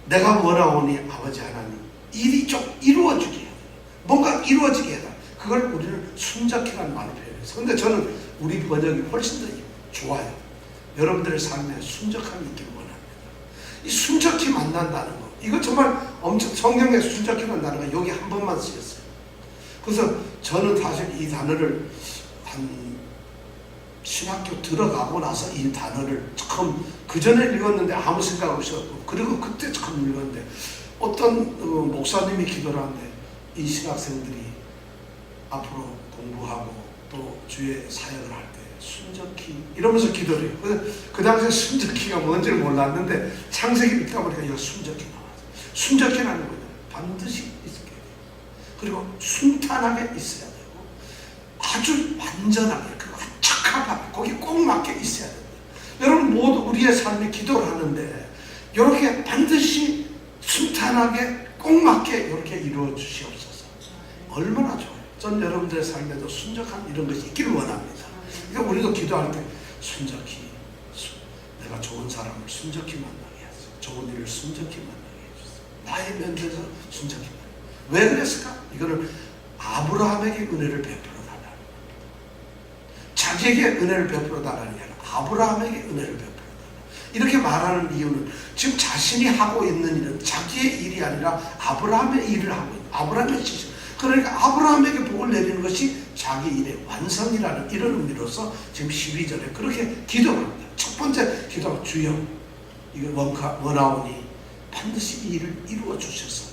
내가 원하오니 아버지 하나님 일이 좀 이루어지게 해달라. 뭔가 이루어지게 해달라. 그걸 우리는 순적히라는 말로 표현해서. 근데 저는 우리 번역이 훨씬 더 좋아요. 여러분들의 삶에 순적함이 있기를 원합니다. 이 순적히 만난다는 거, 이거 정말 엄청 성경에 순적히 만난다는 거 여기 한 번만 쓰였어요. 그래서 저는 사실 이 단어를 한 신학교 들어가고 나서 이 단어를 처음 그 전에 읽었는데 아무 생각 없이 그리고 그때 처음 읽었는데 어떤 목사님이 기도를 하는데 이 신학생들이 앞으로 공부하고 또 주의 사역을 할 때 순적히 이러면서 기도를 해요. 그 당시에 순적히가 뭔지를 몰랐는데 창세기 읽다 보니까 이거 순적히 나왔어요. 순적히라는 거는 반드시 있게 돼요. 그리고 순탄하게 있어야 되고 아주 완전하게 그리고 적합하게 거기 꼭 맞게 있어야 됩니다. 여러분 모두 우리의 삶에 기도를 하는데 이렇게 반드시 순탄하게 꼭 맞게 이렇게 이루어 주시옵소서. 얼마나 좋아요. 전 여러분들의 삶에도 순적한 이런 것이 있기를 원합니다. 그러니까 우리도 기도할 때 순적히 내가 좋은 사람을 순적히 만나게 하소서. 좋은 일을 순적히 만나게 해주세요. 나의 면전에서 순적히 만나게. 왜 그랬을까? 이거는 아브라함에게 은혜를 베풀어 달라는 겁니다. 자기에게 은혜를 베풀어 달라는 게 아니라 아브라함에게 은혜를 베풀어 달라. 이렇게 말하는 이유는 지금 자신이 하고 있는 일은 자기의 일이 아니라 아브라함의 일을 하고 있는 아브라함의 지식. 그러니까 아브라함에게 복을 내리는 것이 자기 일의 완성이라는 이런 의미로서 지금 12절에 그렇게 기도합니다. 첫 번째 기도가 주여 이걸 원하오니 반드시 이 일을 이루어 주셔서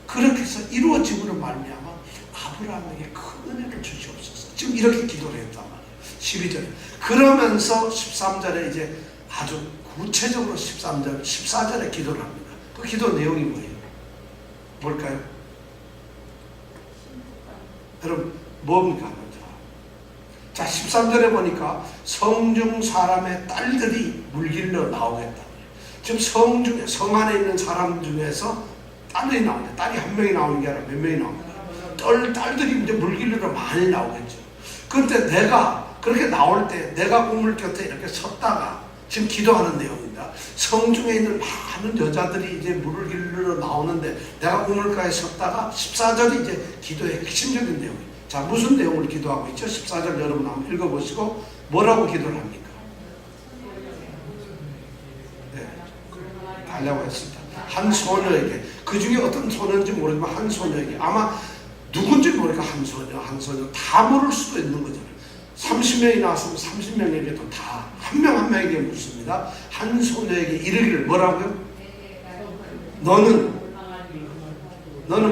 그렇게 해서 이루어짐으로 말미암아 아브라함에게 큰 은혜를 주시옵소서. 지금 이렇게 기도를 했단 말이에요. 12절에. 그러면서 13절에 이제 아주 구체적으로 13절, 14절에 기도를 합니다. 그 기도 내용이 뭐예요? 뭘까요? 여러분 뭡니까? 자 13절에 보니까 성중 사람의 딸들이 물길로 나오겠다. 지금 성 안에 있는 사람 중에서 딸이 나오는데 딸이 한 명이 나오는 게 아니라 몇 명이 나옵니다. 딸들이 이제 물길로 많이 나오겠죠. 그런데 내가 그렇게 나올 때 내가 우물 곁에 이렇게 섰다가 지금 기도하는 내용입니다. 성중에 있는 많은 여자들이 이제 물을 길러 나오는데 내가 우물가에 섰다가 14절이 이제 기도의 핵심적인 내용이에요. 자, 무슨 내용을 기도하고 있죠? 14절 여러분 한번 읽어보시고 뭐라고 기도를 합니까? 네, 달라고 했습니다. 한 소녀에게, 그 중에 어떤 소녀인지 모르지만 한 소녀에게, 아마 누군지 모르니까 한 소녀 다 모를 수도 있는 거잖아요. 30명이 나왔으면 30명에게도 다 한 명 한 명에게 묻습니다. 한 소녀에게 이르기를 뭐라고요? 너는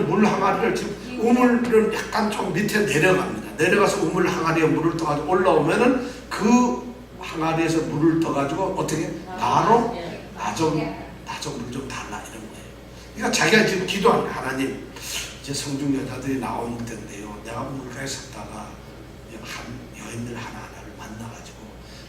물 항아리를, 지금 우물은 약간 좀 밑에 내려갑니다. 내려가서 우물 항아리에 물을 떠가지고 올라오면은 그 항아리에서 물을 떠가지고 어떻게? 나로 나 좀 물 좀 달라 이런 거예요. 그러니까 자기가 지금 기도하는 하나님, 이제 성중 여자들이 나올 텐데요. 내가 우물가에 섰다가 한 여인들 하나하나를 만나가지고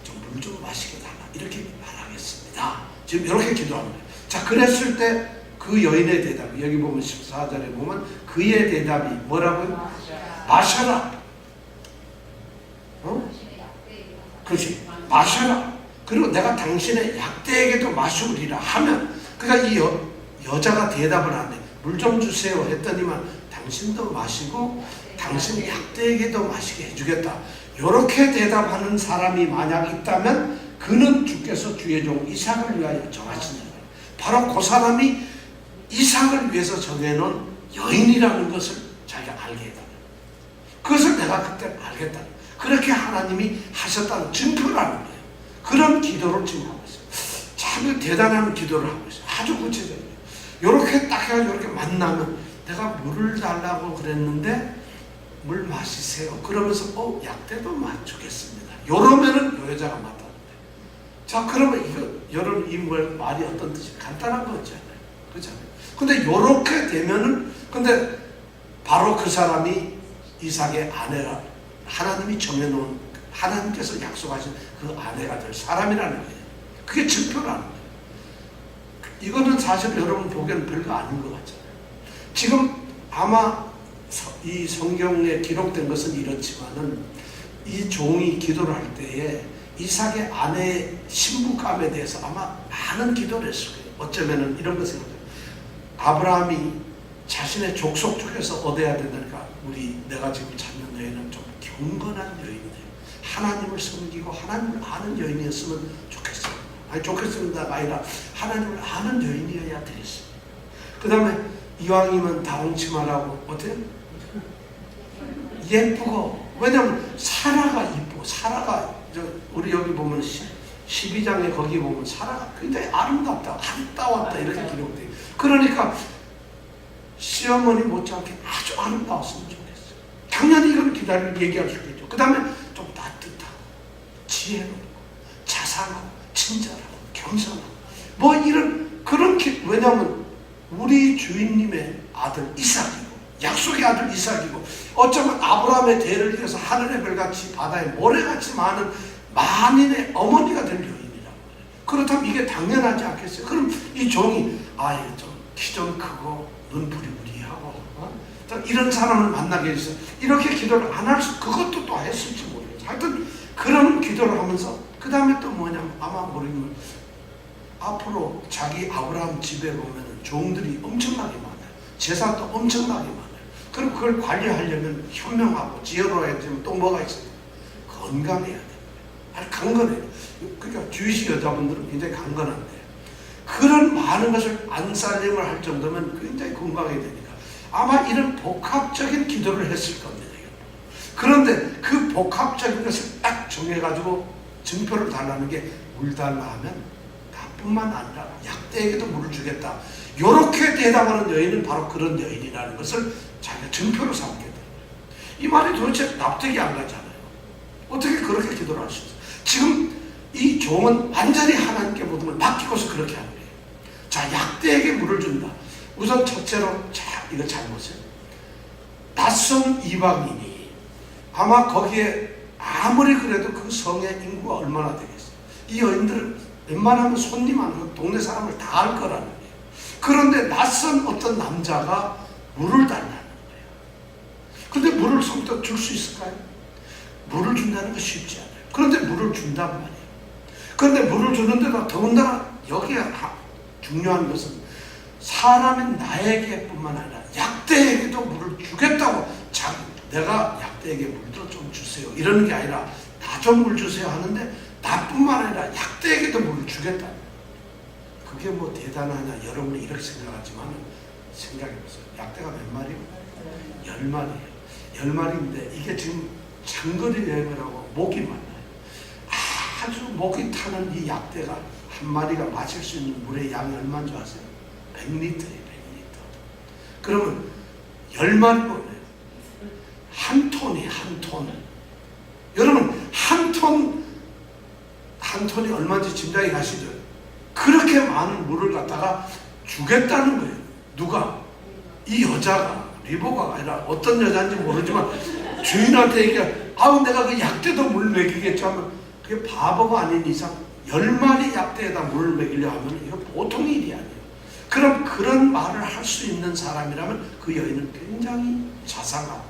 좀 물 좀 마시게 달라 이렇게 말하겠습니다. 지금 이렇게 기도하는 거예요. 자, 그랬을 때 그 여인의 대답이 여기 보면 14절에 보면 그의 대답이 뭐라고요? 마셔라. 그렇지. 마셔라. 그리고 내가 당신의 약대에게도 마시우리라 하면, 그러니까 이 여자가 대답을 하네. 물 좀 주세요 했더니만 당신도 마시고 당신 약대에게도 마시게 해주겠다. 이렇게 대답하는 사람이 만약 있다면 그는 주께서 주의 종 이삭을 위하여 정하신 거예요. 바로 그 사람이 이삭을 위해서 정해놓은 여인이라는 것을 자기가 알게 했다. 그것을 내가 그때 알겠다. 그렇게 하나님이 하셨다는 증표라는 거예요. 그런 기도를 지금 하고 있어요. 참 대단한 기도를 하고 있어요. 아주 구체적이에요. 이렇게 딱 해가지고 이렇게 만나면 내가 물을 달라고 그랬는데 물 마시세요. 그러면서 약대도 맞추겠습니다. 이러면은 요 여자가 맞다는데. 자, 그러면 이거 여러분 이 말이 어떤 뜻이 간단한 거잖아요. 그렇잖아요. 근데 요렇게 되면은, 근데 바로 그 사람이 이삭의 아내라, 하나님이 정해놓은, 하나님께서 약속하신 그 아내가 될 사람이라는 거예요. 그게 증표라는 거예요. 이거는 사실 여러분 보기에는 별거 아닌 것 같잖아요. 지금 아마 이 성경에 기록된 것은 이렇지만은 이 종이 기도를 할 때에 이삭의 아내의 신부감에 대해서 아마 많은 기도를 했을 거예요. 어쩌면은 이런 것을 아브라함이 자신의 족속 중에서 얻어야 된다니까, 내가 지금 찾는 여인은 좀 경건한 여인이에요. 하나님을 섬기고 하나님을 아는 여인이었으면 좋겠어요. 아니 좋겠습니다가 아니라 하나님을 아는 여인이어야 되겠어요. 그 다음에 이왕이면 다홍치마라고 어때요? 예쁘고, 왜냐면 사라가 이쁘고, 사라가 우리 여기 보면 12장에 거기 보면 사라가 굉장히 아름답다, 아름다웠다 이렇게 기록돼요. 그러니까 시어머니 못지않게 아주 아름다웠으면 좋겠어요. 당연히 이건 얘기할 수 있겠죠. 그 다음에 좀 따뜻하고 지혜롭고 자상하고 친절하고 겸손하고 뭐 이런 그런 왜냐하면 우리 주인님의 아들 이삭이고 약속의 아들 이삭이고 어쩌면 아브라함의 대를 이어서 하늘의 별같이 바다의 모래같이 많은 만인의 어머니가 될 여인이라고 해요. 그렇다면 이게 당연하지 않겠어요? 그럼 이 종이 좀 키 좀 크고 눈 부리부리하고 이런 사람을 만나게 해주세요. 이렇게 기도를 안 할 수, 그것도 또 했을지 모르겠어요. 하여튼 그런 기도를 하면서 그 다음에 또 뭐냐면 아마 모르겠지만 앞으로 자기 아브라함 집에 보면 종들이 엄청나게 많아요. 재산도 엄청나게 많아요. 그리고 그걸 관리하려면 현명하고 지혜로워야 되면 또 뭐가 있어요? 건강해야 돼요. 아주 강건해요. 그러니까 주이시 여자분들은 굉장히 강건한데 그런 많은 것을 안살림을 할 정도면 굉장히 건강해야 되니까 아마 이런 복합적인 기도를 했을 겁니다. 그런데 그 복합적인 것을 딱 정해가지고 증표를 달라는 게 물 달라 하면 나뿐만 아니라 약대에게도 물을 주겠다. 이렇게 대답하는 여인은 바로 그런 여인이라는 것을 자기가 증표로 삼게 돼요. 이 말이 도대체 납득이 안 가잖아요. 어떻게 그렇게 기도를 할 수 있어요? 지금 이 종은 완전히 하나님께 모든 걸 맡기고서 그렇게 하는 거예요. 자, 약대에게 물을 준다. 우선 첫째로, 자, 이거 잘 보세요. 낯선 이방인이 아마 거기에 아무리 그래도 그 성의 인구가 얼마나 되겠어요. 이 여인들은 웬만하면 손님 안 오고 동네 사람을 다 알 거라는 거예요. 그런데 낯선 어떤 남자가 물을 달라는 거예요. 근데 물을 성도 줄 수 있을까요? 물을 준다는 거 쉽지 않아요. 그런데 물을 준단 말이에요. 그런데 물을 주는데도 더군다나 여기에 중요한 것은 사람인 나에게 뿐만 아니라 약대에게도 물을 주겠다고, 참 내가 약대에게 물도 좀 주세요 이러는 게 아니라 나 좀 물 주세요 하는데 나뿐만 아니라 약대에게도 물을 주겠다. 그게 뭐 대단하냐 여러분이 이렇게 생각하지만 생각해보세요. 약대가 몇 마리요? 10마리예요. 10마리인데 이게 지금 장거리 여행을 하고 목이 많아요. 아주 목이 타는 이 약대가 한 마리가 마실 수 있는 물의 양이 얼마인 줄 아세요? 100리터예요. 100리터. 그러면 10마리 뭐예요? 한 톤이 한 톤. 여러분 한 톤이 얼마인지 짐작이 가시죠? 그렇게 많은 물을 갖다가 주겠다는 거예요. 누가? 이 여자가, 리버가 아니라 어떤 여자인지 모르지만 주인한테 얘기해. 아우 내가 그 약대도 물 먹이겠지 하면 그게 바보가 아닌 이상 10마리 약대에다 물을 먹이려 하면 이거 보통 일이 아니에요. 그럼 그런 말을 할 수 있는 사람이라면 그 여인은 굉장히 자상하고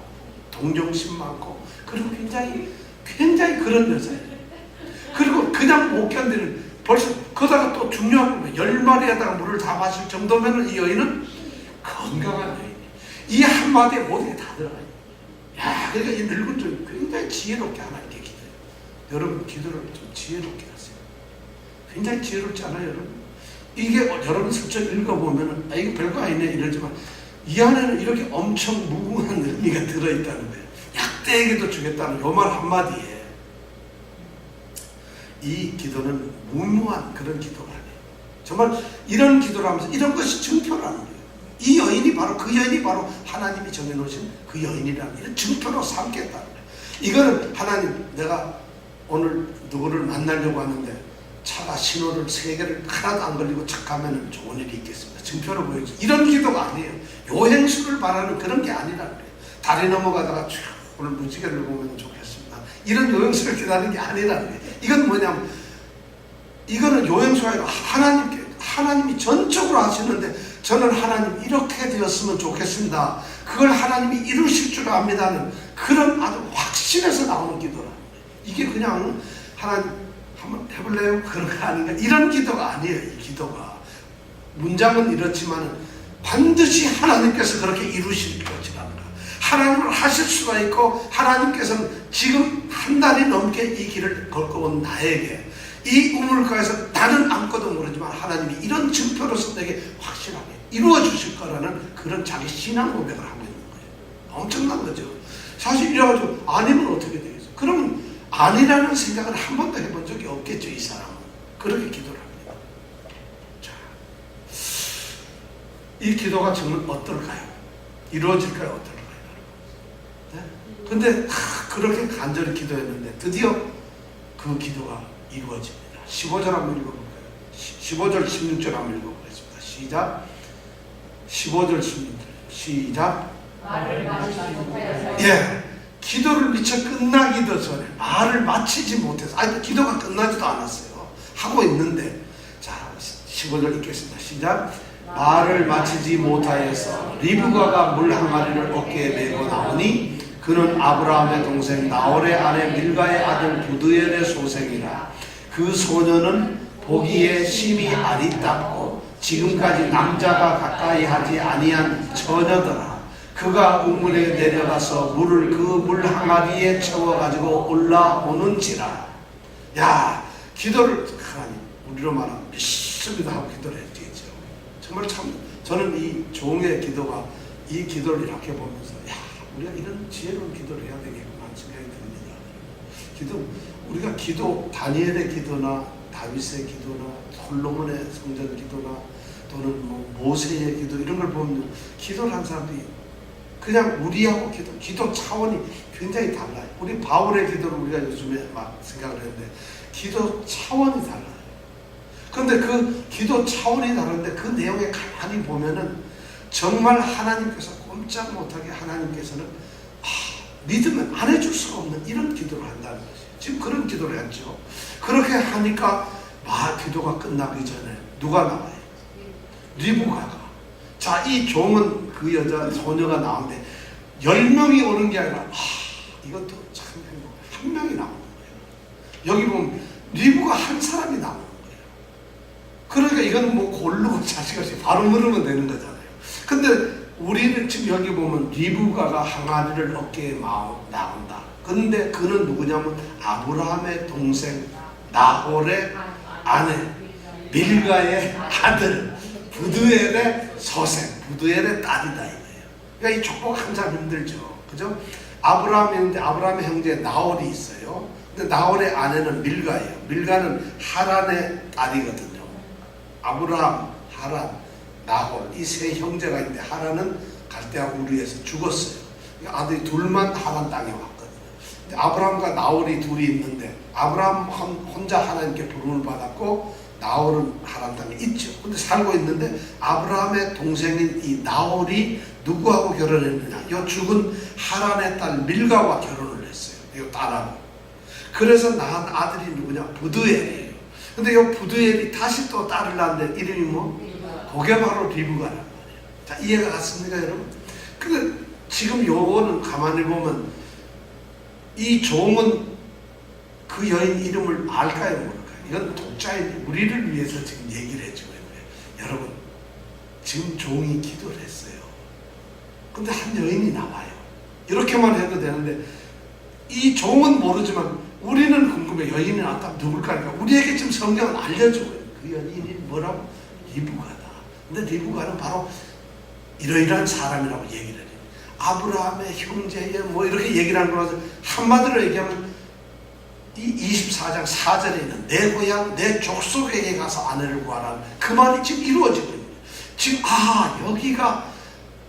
동정심 많고 그리고 굉장히 그런 여자예요. 그리고 그냥 못 견디는, 벌써 거기다가 또 중요한 건 10마리에다가 물을 다 마실 정도면 이 여인은 건강한 여인이에요. 이 한마디에 모든 게 다 들어가요. 야, 그러니까 이 늙은 좀 굉장히 지혜롭게 하나님께 기도해요. 여러분 기도를 좀 지혜롭게 하세요. 굉장히 지혜롭지 않아요, 여러분? 이게 여러분 슬쩍 읽어보면은 이게 별거 아니네 이러지만 이 안에는 이렇게 엄청 무궁한 의미가 들어있다는 거예요. 약대에게도 주겠다는 요 말 한마디에 이 기도는 무모한 그런 기도가 아니에요. 정말 이런 기도를 하면서 이런 것이 증표라는 거예요. 이 여인이 바로 그 여인이 바로 하나님이 정해놓으신 그 여인이라는 이런 증표로 삼겠다는 거예요. 이거는 하나님, 내가 오늘 누구를 만나려고 하는데 차가 신호를 3개를 하나도 안 걸리고 착 가면 좋은 일이 있겠습니다. 증표로 보여주세요. 이런 기도가 아니에요. 요행수를 바라는 그런 게 아니라는 거예요. 다리 넘어가다가 오늘 무지개를 보면 좋겠습니다. 이런 요행수를 기다리는 게 아니라는 거예요. 이건 뭐냐면 이거는 요행수가 아니라 하나님이 전적으로 하시는데 저는 하나님 이렇게 되었으면 좋겠습니다. 그걸 하나님이 이루실 줄 압니다는 그런 아주 확신에서 나오는 기도라는 거예요. 이게 그냥 하나님 한번 해볼래요? 그런 거 아닌가? 이런 기도가 아니에요. 이 기도가 문장은 이렇지만 반드시 하나님께서 그렇게 이루실 것이라는 거. 하나님을 하실 수가 있고 하나님께서는 지금 한 달이 넘게 이 길을 걸어온 나에게 이 우물가에서 나는 아무것도 모르지만 하나님이 이런 증표로서 내게 확실하게 이루어 주실 거라는 그런 자기 신앙 고백을 하고 있는 거예요. 엄청난 거죠. 사실 이래가지고 아니면 어떻게 되겠어요? 그러면 아니라는 생각을 한 번도 해본 적이 없겠죠. 이 사람은 그렇게 기도를 합니다. 자, 이 기도가 정말 어떨까요? 이루어질까요? 어떨까요? 네? 근데 그렇게 간절히 기도했는데 드디어 그 기도가 이루어집니다. 15절 한번 읽어볼까요? 15절 16절 한번 읽어보겠습니다. 시작. 15절 16절 시작. 예, 기도를 미처 끝나기도 전에 말을 마치지 못해서, 아니 기도가 끝나지도 않았어요. 하고 있는데, 자 15절 읽겠습니다. 시작. 말을 마치지 못하여서 리브가가 물 항아리를 어깨에 메고 나오니 그는 아브라함의 동생 나홀의 아내 밀가의 아들 부드엘의 소생이라. 그 소녀는 보기에 심히 아리따고 지금까지 남자가 가까이 하지 아니한 처녀더라. 그가 우물에 내려가서 물을 그 물 항아리에 채워가지고 올라오는지라. 야, 기도를 하나님, 우리로 말하면 믿습니다 하고 기도를 했죠. 정말 참 저는 이 종의 기도가, 이 기도를 이렇게 보면서 야, 우리가 이런 지혜로운 기도를 해야 되겠구나 생각이 듭니다. 우리가 기도, 다니엘의 기도나 다윗의 기도나 솔로몬의 성전 기도나 또는 뭐 모세의 기도 이런 걸 보면 기도를 한 사람들이 그냥 우리하고 기도 차원이 굉장히 달라요. 우리 바울의 기도를 우리가 요즘에 막 생각을 했는데 기도 차원이 달라요. 근데 그 기도 차원이 다른데 그 내용에 가만히 보면은 정말 하나님께서 꼼짝 못하게 하나님께서는 믿으면 안 해줄 수가 없는 이런 기도를 한다는 것이에요. 지금 그런 기도를 했죠. 그렇게 하니까 기도가 끝나기 전에 누가 나와요? 리브가가. 자, 이 종은 그 여자 소녀가 나오는데 10명이 오는 게 아니라 이것도 참 행복해. 한 명이 나오는 거예요. 여기 보면 리브가 한 사람이 나오는 거예요. 그러니까 이거는 뭐 고르고 자식같이 바로 물으면 되는 거잖아요. 근데 우리는 지금 여기 보면 리브가가 항아리를 어깨에 나온다. 근데 그는 누구냐면 아브라함의 동생 나홀의 아내 밀가의 아들 부두엘의 서생, 부두엘의 딸이다 이거예요. 그러니까 이 족보가 항상 힘들죠. 그죠? 아브라함의 형제 나홀이 있어요. 근데 나홀의 아내는 밀가예요. 밀가는 하란의 딸이거든요. 아브라함, 하란, 나홀 이 세 형제가 있는데 하란은 갈대아 우르에서 죽었어요. 아들이 둘만 하란 땅에 왔거든요. 근데 아브라함과 나홀이 둘이 있는데 아브라함 혼자 하나님께 부름을 받았고 나홀은 하란 땅에 있죠. 근데 살고 있는데 아브라함의 동생인 이 나홀이 누구하고 결혼했느냐? 이 죽은 하란의 딸 밀가와 결혼을 했어요. 이 딸하고. 그래서 낳은 아들이 누구냐? 부두엘이에요. 근데 이 부두엘이 다시 또 딸을 낳는데 이름이 뭐? 그게 바로 리브가란 말이에요. 자, 이해가 갔습니까, 여러분? 근데 지금 요거는 가만히 보면 이 종은 그 여인 이름을 알까요, 모를까요? 이건 독자인 우리를 위해서 지금 얘기를 해주고 있는 거예요. 여러분, 지금 종이 기도를 했어요. 근데 한 여인이 나와요. 이렇게만 해도 되는데 이 종은 모르지만 우리는 궁금해. 여인이 나왔다 누굴까? 하니까 우리에게 지금 성경은 알려주고 있는 그 여인이 뭐라고? 리브가다. 근데 리브가는 바로 이러이러한 사람이라고 얘기를 해요. 아브라함의 형제의 뭐 이렇게 얘기를 하는 거라서 한마디로 얘기하면 이 24장 4절에 있는 내 고향 내 족속에게 가서 아내를 구하라는 그 말이 지금 이루어지고 있는 거예요. 지금 여기가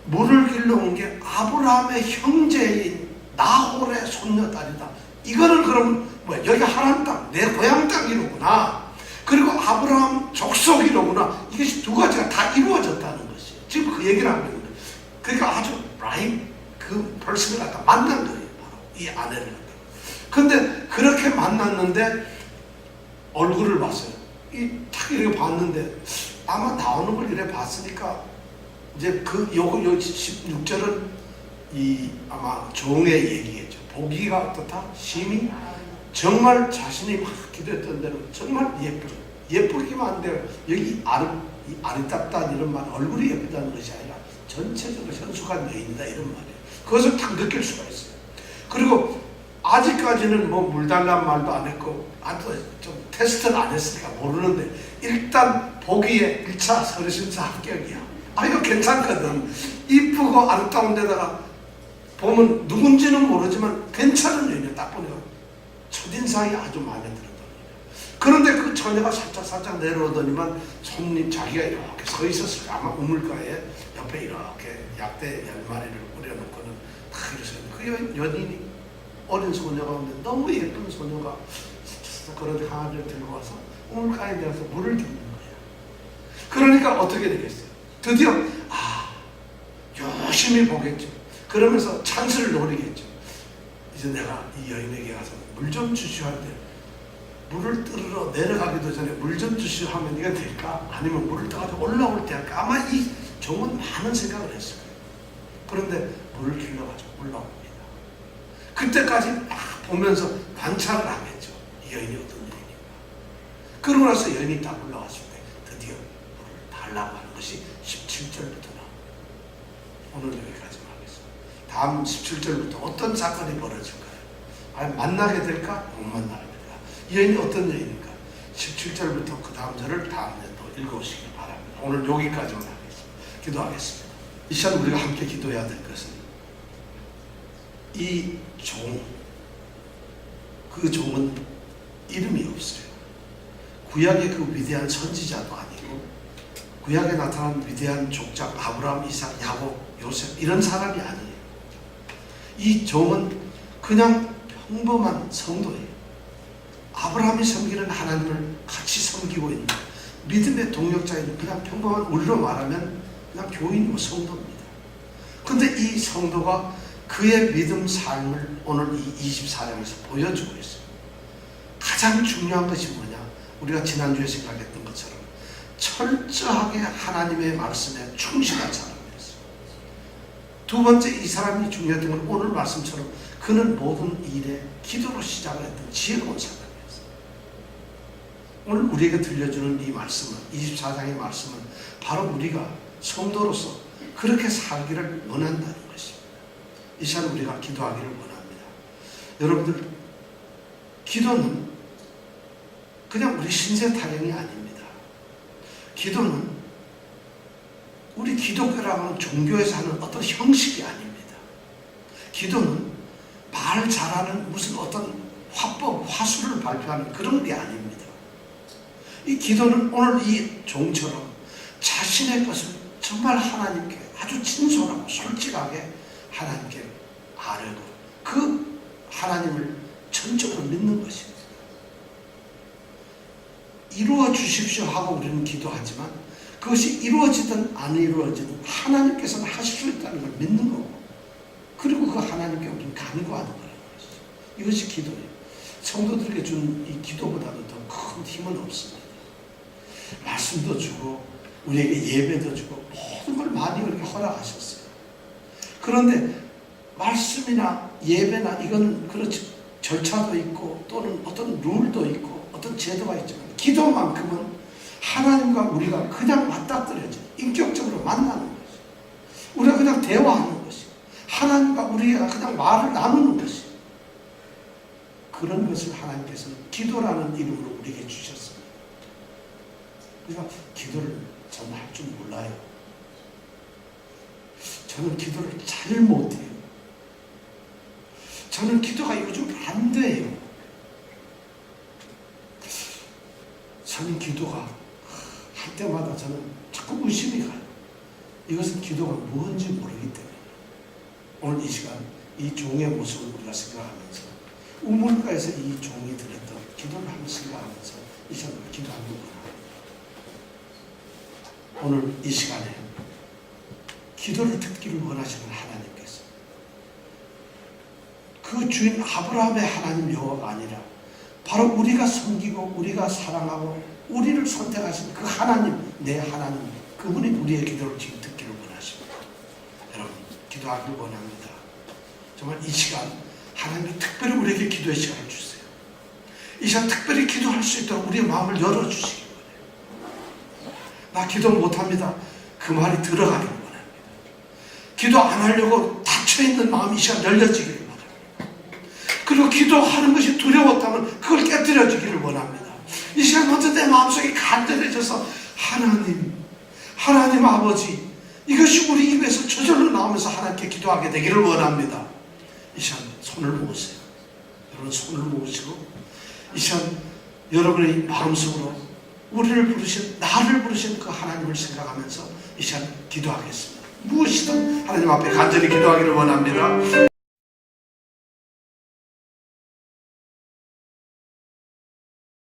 물을 길러 온 게 아브라함의 형제인 나홀의 손녀딸이다. 이거는 그럼 뭐야? 여기가 하란 땅, 내 고향 땅이로구나. 그리고 아브라함 족속이로구나. 이것이 두 가지가 다 이루어졌다는 것이에요. 지금 그 얘기를 하고 있는 거예요. 그러니까 아주 그 벌스를 갖다 만난 거예요. 바로 이 아내를 갖다. 근데 그렇게 만났는데 얼굴을 봤어요. 딱 이렇게 봤는데 아마 나오는 걸 이렇게 봤으니까 이제 요거 16절은 아마 종의 얘기겠죠. 보기가 어떻다? 심히 정말 자신이 막 기도했던 대로 정말 예쁘기만 한데 여기 아리답다 이런 말 얼굴이 예쁘다는 것이 아니라 전체적으로 현숙한 여인이다 이런 말이에요. 그것을 딱 느낄 수가 있어요. 그리고 아직까지는 뭐 물달란 말도 안 했고 아주 좀 테스트는 안 했으니까 모르는데 일단 보기에 1차 서류심사 합격이야. 이거 괜찮거든. 이쁘고 아름다운 데다가 보면 누군지는 모르지만 괜찮은 여인이야. 딱 보니까 첫인상이 아주 마음에 들었다. 그런데 그 처녀가 살짝 내려오더니만 손님 자기가 이렇게 서 있었을 때 아마 우물가에 옆에 이렇게 약대 10마리를 뿌려놓고는 다 이러셨는데 그 연인이 어린 소녀가 오는데 너무 예쁜 소녀가 그런 항아리를 들고 와서 우물가에 내려서 물을 줍는 거야. 그러니까 어떻게 되겠어요? 드디어 열심히 보겠죠. 그러면서 찬스를 노리겠죠. 이제 내가 이 여인에게 가서 물 좀 주시오 할 때 물을 뜨르러 내려가기도 전에 물 좀 주시오 하면 이게 될까? 아니면 물을 떠가지고 올라올 때 할까? 아마 이 종은 많은 생각을 했을 거예요. 그런데 물을 길러가지고 올라옵니다. 그때까지 막 보면서 관찰을 하겠죠. 이 여인이 어떤 여인인가. 그러고 나서 여인이 딱 올라왔을 때 드디어 물을 달라고 하는 것이 17절부터 나옵니다. 오늘 여기까지만 하겠습니다. 다음 17절부터 어떤 사건이 벌어질까요? 만나게 될까? 못 만나게 될까? 이 여인이 어떤 여인인가? 17절부터 그 다음 절을 다음에 또 읽어오시기 바랍니다. 오늘 여기까지만 하겠습니다. 기도하겠습니다. 이 시간 우리가 함께 기도해야 될 것은 이 종, 그 종은 이름이 없어요. 구약의 그 위대한 선지자도 아니고 구약에 나타난 위대한 족장 아브라함, 이삭, 야곱, 요셉 이런 사람이 아니에요. 이 종은 그냥 평범한 성도예요. 아브라함이 섬기는 하나님을 같이 섬기고 있는 믿음의 동력자인 그냥 평범한 우리로 말하면 그냥 교인이고 성도입니다. 근데 이 성도가 그의 믿음 삶을 오늘 이 24장에서 보여주고 있어요. 가장 중요한 것이 뭐냐? 우리가 지난주에 생각했던 것처럼 철저하게 하나님의 말씀에 충실한 사람이었어요. 두 번째, 이 사람이 중요했던 건 오늘 말씀처럼 그는 모든 일에 기도로 시작을 했던 지혜로운 사람이었어요. 오늘 우리에게 들려주는 이 말씀은, 24장의 말씀은 바로 우리가 성도로서 그렇게 살기를 원한다는 것입니다. 이 시간 우리가 기도하기를 원합니다. 여러분들, 기도는 그냥 우리 신세 타령이 아닙니다. 기도는 우리 기독교라고 하는 종교에서 하는 어떤 형식이 아닙니다. 기도는 말 잘하는 무슨 어떤 화법, 화술을 발표하는 그런 게 아닙니다. 이 기도는 오늘 이 종처럼 자신의 것을 정말 하나님께 아주 진솔하고 솔직하게 하나님께 아뢰고 그 하나님을 전적으로 믿는 것입니다. 이루어 주십시오 하고 우리는 기도하지만 그것이 이루어지든 안 이루어지든 하나님께서는 하실 수 있다는 걸 믿는 거고, 그리고 그 하나님께 우리는 간구하는 거라는 것이죠. 이것이 기도예요. 성도들에게 준 이 기도보다도 더 큰 힘은 없습니다. 말씀도 주고 우리에게 예배도 주고 모든 걸 많이 그렇게 허락하셨어요. 그런데 말씀이나 예배나 이건 그렇지, 절차도 있고 또는 어떤 룰도 있고 어떤 제도가 있지만 기도만큼은 하나님과 우리가 그냥 맞닥뜨려져 인격적으로 만나는 것이, 우리가 그냥 대화하는 것이, 하나님과 우리가 그냥 말을 나누는 것이, 그런 것을 하나님께서는 기도라는 이름으로 우리에게 주셨습니다. 그러니까 기도를 저는 할 줄 몰라요. 저는 기도를 잘 못해요. 저는 기도가 요즘 안 돼요. 저는 기도가 할 때마다 저는 자꾸 의심이 가요. 이것은 기도가 뭔지 모르기 때문에 오늘 이 시간 이 종의 모습을 우리가 생각하면서 우물가에서 이 종이 드렸던 기도를 한번 생각하면서 이 시간 기도하는 거구나. 오늘 이 시간에 기도를 듣기를 원하시는 하나님께서 그 주인 아브라함의 하나님 여호와가 아니라 바로 우리가 섬기고 우리가 사랑하고 우리를 선택하신 그 하나님, 내 하나님, 그분이 우리의 기도를 지금 듣기를 원하십니다. 여러분, 기도하기를 원합니다. 정말 이 시간 하나님이 특별히 우리에게 기도의 시간을 주세요. 이 시간 특별히 기도할 수 있도록 우리의 마음을 열어주시기 원해요. 나 기도 못합니다. 그 말이 들어가기를 원합니다. 기도 안 하려고 닫혀있는 마음이 이 시간 열려지기를 원합니다. 그리고 기도하는 것이 두려웠다면 그걸 깨뜨려주기를 원합니다. 이 시간 먼저 내 마음속에 간절해져서 하나님 아버지, 이것이 우리 입에서 저절로 나오면서 하나님께 기도하게 되기를 원합니다. 이 시간 손을 모으세요. 여러분 손을 모으시고 이 시간 여러분의 마음속으로 우리를 부르신, 나를 부르신 그 하나님을 생각하면서 이 시간 기도하겠습니다. 무엇이든 하나님 앞에 간절히 기도하기를 원합니다.